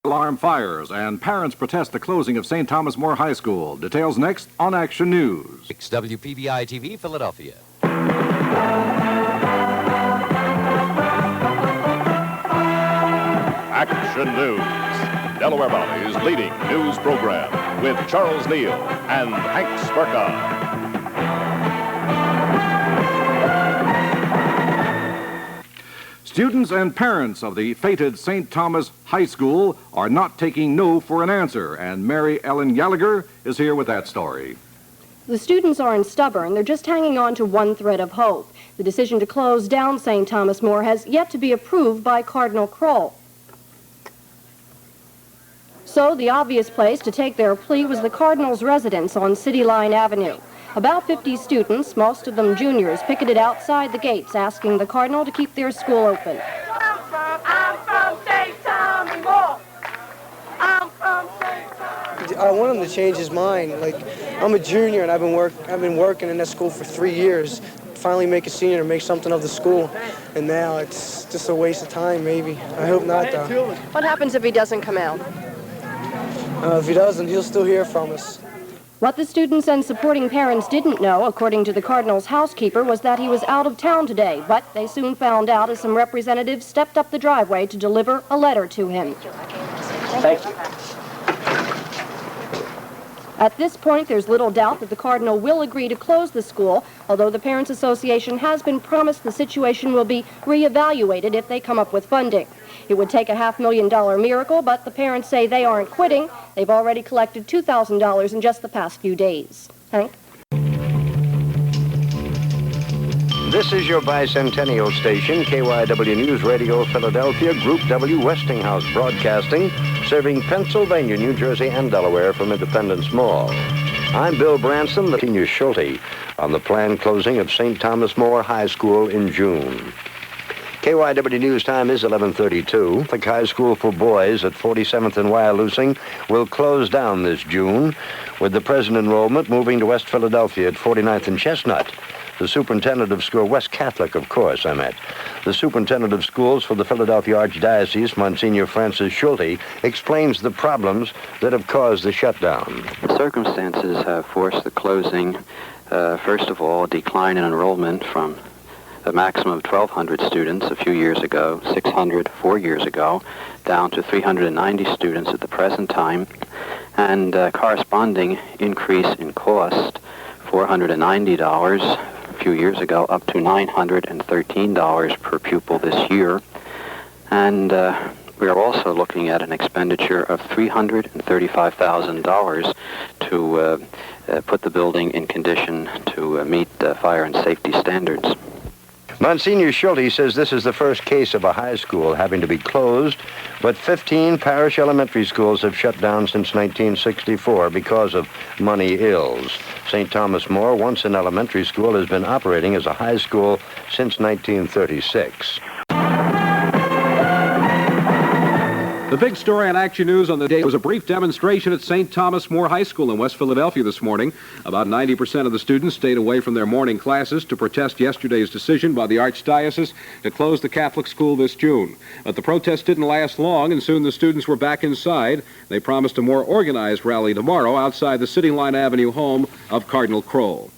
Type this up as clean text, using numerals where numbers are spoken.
Alarm fires and parents protest the closing of St. Thomas More High School. Details next on Action News. WPBI-TV, Philadelphia. Action News. Delaware Valley's leading news program with Charles Neal and Hank Sperka. Students and parents of the fated St. Thomas High School are not taking no for an answer, and Mary Ellen Gallagher is here with that story. The students aren't stubborn. They're just hanging on to one thread of hope. The decision to close down St. Thomas More has yet to be approved by Cardinal Kroll. So the obvious place to take their plea was the Cardinal's residence on City Line Avenue. About 50 students, most of them juniors, picketed outside the gates asking the Cardinal to keep their school open. I'm from St. Thomas More. I'm from St. Thomas. I want him to change his mind. Like, I'm a junior and I've been working in that school for 3 years. Finally make a senior and make something of the school. And now it's just a waste of time, maybe. I hope not, though. What happens if he doesn't come out? If he doesn't, he'll still hear from us. What the students and supporting parents didn't know, according to the Cardinal's housekeeper, was that he was out of town today. But they soon found out as some representatives stepped up the driveway to deliver a letter to him. Thank you. At this point, there's little doubt that the Cardinal will agree to close the school, although the Parents Association has been promised the situation will be reevaluated if they come up with funding. It would take a $500,000 miracle, but the parents say they aren't quitting. They've already collected $2,000 in just the past few days. Hank? This is your bicentennial station, KYW News Radio Philadelphia, Group W Westinghouse Broadcasting, serving Pennsylvania, New Jersey, and Delaware from Independence Mall. I'm Bill Branson, the senior Schulte, on the planned closing of St. Thomas More High School in June. KYW News time is 11:32. The high school for boys at 47th and Wyalusing will close down this June, with the present enrollment moving to West Philadelphia at 49th and Chestnut. The superintendent of school, West Catholic, of course, I meant. The superintendent of schools for the Philadelphia Archdiocese, Monsignor Francis Schulte, explains the problems that have caused the shutdown. Circumstances have forced the closing. First of all, a decline in enrollment from a maximum of 1,200 students a few years ago, 600 4 years ago, down to 390 students at the present time, and corresponding increase in cost, $490 a few years ago, up to $913 per pupil this year. And we are also looking at an expenditure of $335,000 to put the building in condition to meet fire and safety standards. Monsignor Schulte says this is the first case of a high school having to be closed, but 15 parish elementary schools have shut down since 1964 because of money ills. St. Thomas More, once an elementary school, has been operating as a high school since 1936. The big story on Action News on the day was a brief demonstration at St. Thomas More High School in West Philadelphia this morning. About 90% of the students stayed away from their morning classes to protest yesterday's decision by the Archdiocese to close the Catholic school this June. But the protest didn't last long, and soon the students were back inside. They promised a more organized rally tomorrow outside the City Line Avenue home of Cardinal Kroll.